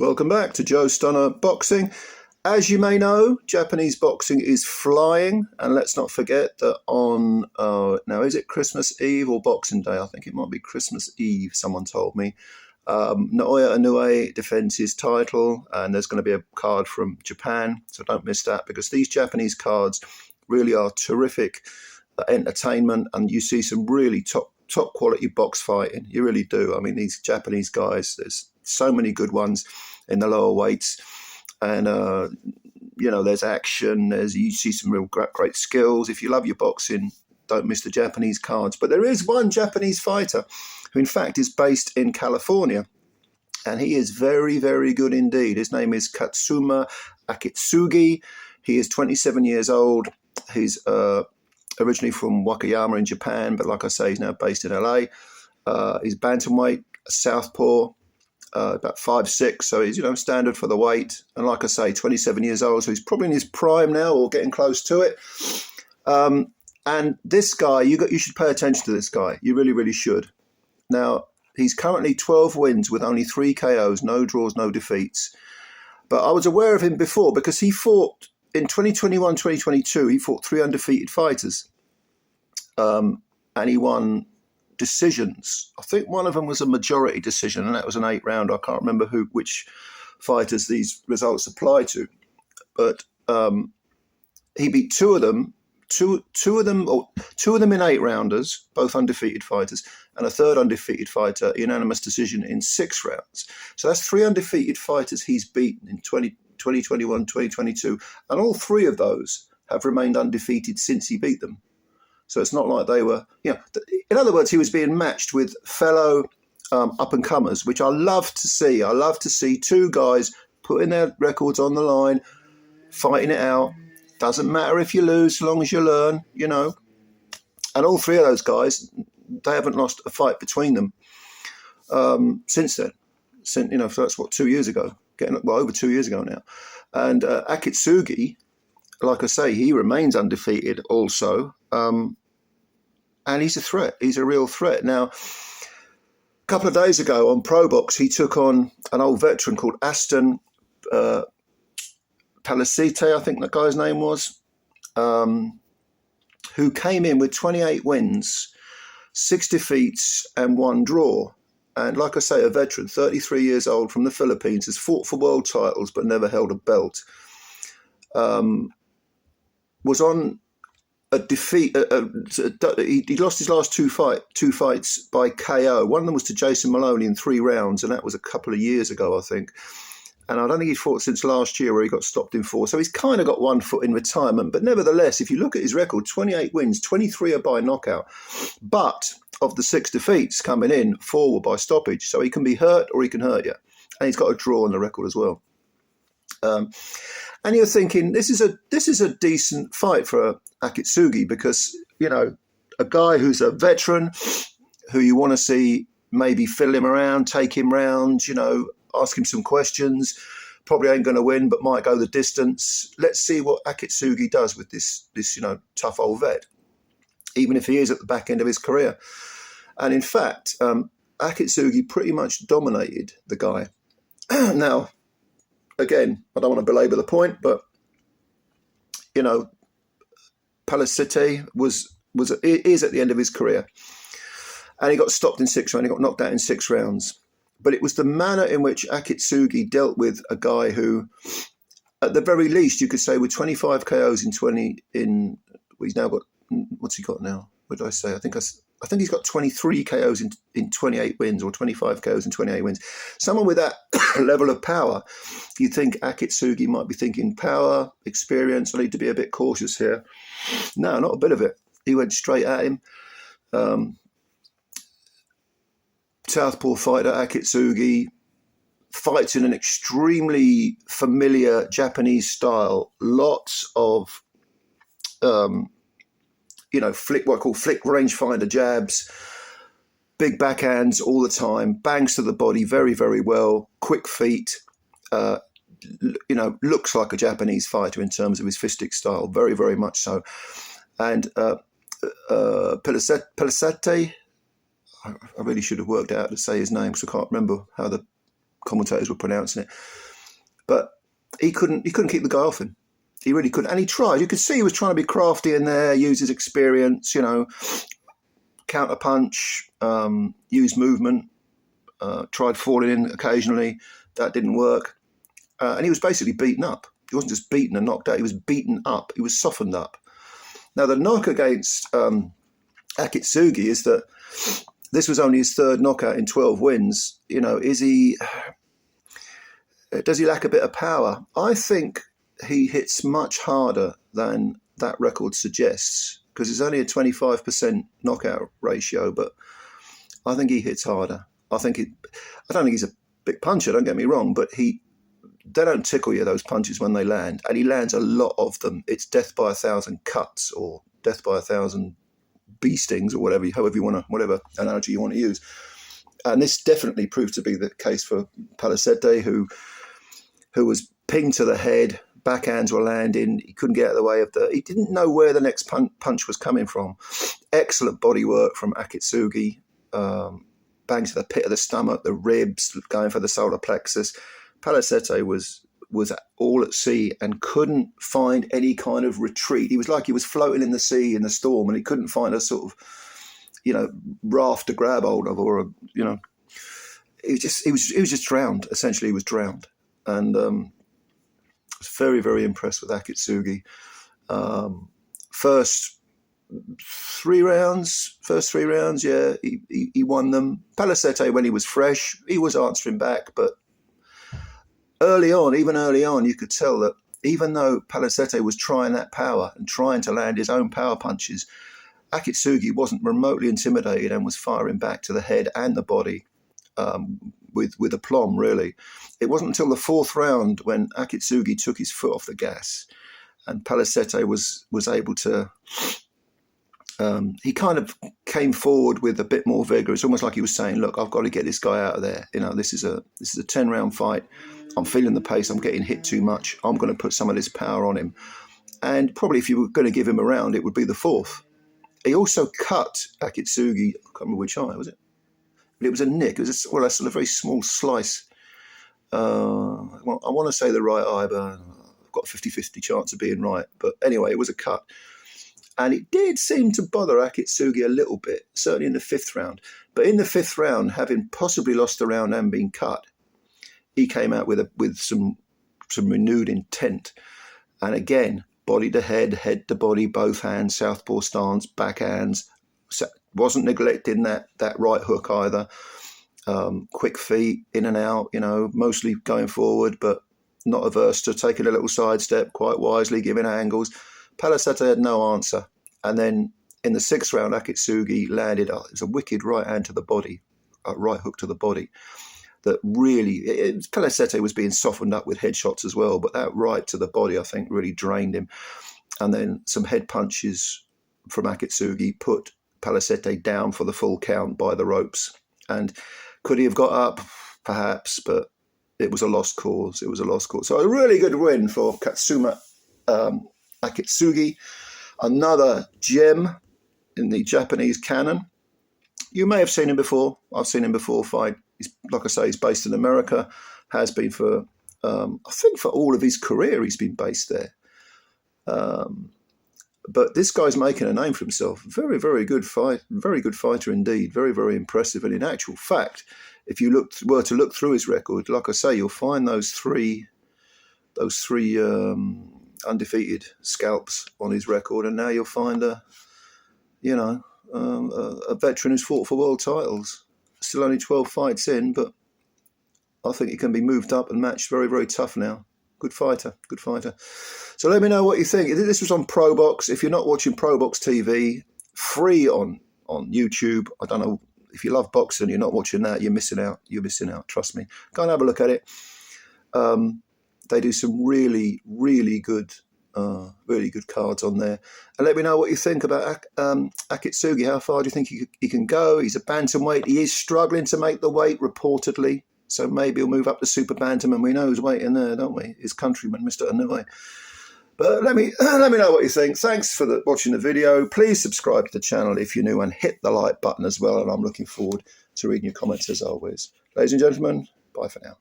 Welcome back to Joe Stunner Boxing. As you may know, Japanese boxing is flying, and let's not forget that on, now is it Christmas Eve or Boxing Day? I think it might be Christmas Eve, someone told me. Naoya Inoue defends his title, and there's going to be a card from Japan, so don't miss that, because these Japanese cards really are terrific entertainment, and you see some really top quality box fighting. You really do. I mean, these Japanese guys, there's so many good ones in the lower weights, and there's action. You see some real great skills. If you love your boxing, don't miss the Japanese cards. But there is one Japanese fighter who, in fact, is based in California, and he is very, very good indeed. His name is Katsuma Akitsugi. He is 27 years old. He's originally from Wakayama in Japan, but like I say, he's now based in LA. He's bantamweight, a southpaw, about 5'6", so he's standard for the weight. And like I say, 27 years old, so he's probably in his prime now or getting close to it. And this guy, you should pay attention to this guy. You really, really should. Now, he's currently 12 wins with only 3 KOs, no draws, no defeats. But I was aware of him before because he fought in 2021, 2022, he fought 3 undefeated fighters. And he won decisions. I think one of them was a majority decision, and that was an 8-round. I can't remember which fighters these results apply to. But he beat 2 of them. Two of them in 8-rounders, both undefeated fighters, and a 3rd undefeated fighter, unanimous decision in 6 rounds. So that's 3 undefeated fighters he's beaten in 2021, 2022, and all 3 of those have remained undefeated since he beat them. So it's not like they were, in other words, he was being matched with fellow up-and-comers, which I love to see. I love to see 2 guys putting their records on the line, fighting it out. Doesn't matter if you lose, so long as you learn, And all 3 of those guys, they haven't lost a fight between them since then. So that's 2 years ago, over 2 years ago now. And Akitsugi, like I say, he remains undefeated also. And he's a threat. He's a real threat. Now, a couple of days ago on Pro Box, he took on an old veteran called Aston Palicte, I think the guy's name was, who came in with 28 wins, 6 defeats, and 1 draw. And like I say, a veteran, 33 years old, from the Philippines, has fought for world titles but never held a belt. Was on a defeat. He lost his last 2 fights by KO. One of them was to Jason Maloney in 3 rounds, and that was a couple of years ago, I think. And I don't think he's fought since last year, where he got stopped in 4. So he's kind of got 1 foot in retirement. But nevertheless, if you look at his record, 28 wins, 23 are by knockout. But of the 6 defeats coming in, 4 were by stoppage. So he can be hurt or he can hurt you. And he's got a draw on the record as well. And you're thinking, this is a decent fight for Akitsugi, because, a guy who's a veteran, who you want to see maybe fill him around, take him round, ask him some questions, probably ain't going to win, but might go the distance. Let's see what Akitsugi does with this tough old vet, even if he is at the back end of his career. And in fact, Akitsugi pretty much dominated the guy. Now, again, I don't want to belabor the point, but, Palicte is at the end of his career. And he got stopped in 6 rounds. He got knocked out in 6 rounds. But it was the manner in which Akitsugi dealt with a guy who, at the very least, you could say with 25 KOs he's now got, what's he got now? What did I say? I think he's got 23 KOs in 28 wins, or 25 KOs in 28 wins. Someone with that level of power, you think Akitsugi might be thinking power, experience, I need to be a bit cautious here. No, not a bit of it. He went straight at him. Southpaw fighter Akitsugi fights in an extremely familiar Japanese style. Lots of, what I call flick rangefinder jabs, big backhands all the time, bangs to the body very, very well, quick feet. Looks like a Japanese fighter in terms of his fistic style, very, very much so. And Palicte, I really should have worked out how to say his name, because I can't remember how the commentators were pronouncing it. But he couldn't keep the guy off him. He really couldn't. And he tried. You could see he was trying to be crafty in there, use his experience, you know, counter punch, use movement, tried falling in occasionally. That didn't work. And he was basically beaten up. He wasn't just beaten and knocked out. He was beaten up. He was softened up. Now, the knock against Akitsugi is that this was only his third knockout in 12 wins. You know, does he lack a bit of power? I think he hits much harder than that record suggests, because it's only a 25% knockout ratio, but I think he hits harder. I don't think he's a big puncher, don't get me wrong, but they don't tickle you, those punches, when they land, and he lands a lot of them. It's death by 1,000 cuts, or death by 1,000 bee stings, or whatever analogy you want to use. And this definitely proved to be the case for Palicte, who was pinged to the head, backhands were landing, he couldn't get out of the way of he didn't know where the next punch was coming from. Excellent body work from Akitsugi, bang to the pit of the stomach, the ribs, going for the solar plexus. Palicte was all at sea and couldn't find any kind of retreat. He was like he was floating in the sea in the storm, and he couldn't find a sort of, you know, raft to grab hold of, or he was just drowned. Essentially, he was drowned, and I was very, very impressed with Akitsugi. First three rounds, yeah, he won them. Palicte, when he was fresh, he was answering back, but early on, you could tell that even though Palicte was trying that power and trying to land his own power punches, Akitsugi wasn't remotely intimidated and was firing back to the head and the body with aplomb, really. It wasn't until the fourth round when Akitsugi took his foot off the gas and Palicte was able to... he kind of came forward with a bit more vigor. It's almost like he was saying, look, I've got to get this guy out of there. You know, this is a 10-round fight. I'm feeling the pace. I'm getting hit too much. I'm going to put some of this power on him. And probably if you were going to give him a round, it would be the fourth. He also cut Akitsugi, I can't remember which eye, was it? But it was a nick. It was a very small slice. I want to say the right eye, but I've got a 50-50 chance of being right. But anyway, it was a cut. And it did seem to bother Akitsugi a little bit, certainly in the fifth round. But in the fifth round, having possibly lost the round and been cut, he came out with some renewed intent. And again, body to head, head to body, both hands, southpaw stance, backhands. Wasn't neglecting that right hook either. Quick feet, in and out, you know, mostly going forward, but not averse to taking a little sidestep, quite wisely, giving angles. Palicte had no answer. And then in the sixth round, Akitsugi landed, it was a wicked right hand to the body, a right hook to the body. That really, Palicte was being softened up with headshots as well, but that right to the body, I think, really drained him. And then some head punches from Akitsugi put Palicte down for the full count by the ropes. And could he have got up? Perhaps, but it was a lost cause. So a really good win for Katsuma Akitsugi, another gem in the Japanese canon. You may have seen him before. I've seen him before fight. Like I say, he's based in America, has been for, I think for all of his career, he's been based there. But this guy's making a name for himself. Very, very good fight. Very good fighter indeed. Very, very impressive. And in actual fact, if you were to look through his record, like I say, you'll find those three undefeated scalps on his record, and now you'll find a veteran who's fought for world titles. Still only 12 fights in, but I think he can be moved up and matched. Very, very tough now. Good fighter. So let me know what you think. This was on ProBox. If you're not watching ProBox TV, free on YouTube. I don't know, if you love boxing, you're not watching that, you're missing out. Trust me. Go and have a look at it. They do some really, really good cards on there. And let me know what you think about Akitsugi. How far do you think he can go? He's a bantamweight. He is struggling to make the weight, reportedly. So maybe he'll move up to super bantam, and we know who's waiting there, don't we? His countryman, Mr. Inoue. But let me know what you think. Thanks for watching the video. Please subscribe to the channel if you're new, and hit the like button as well. And I'm looking forward to reading your comments as always. Ladies and gentlemen, bye for now.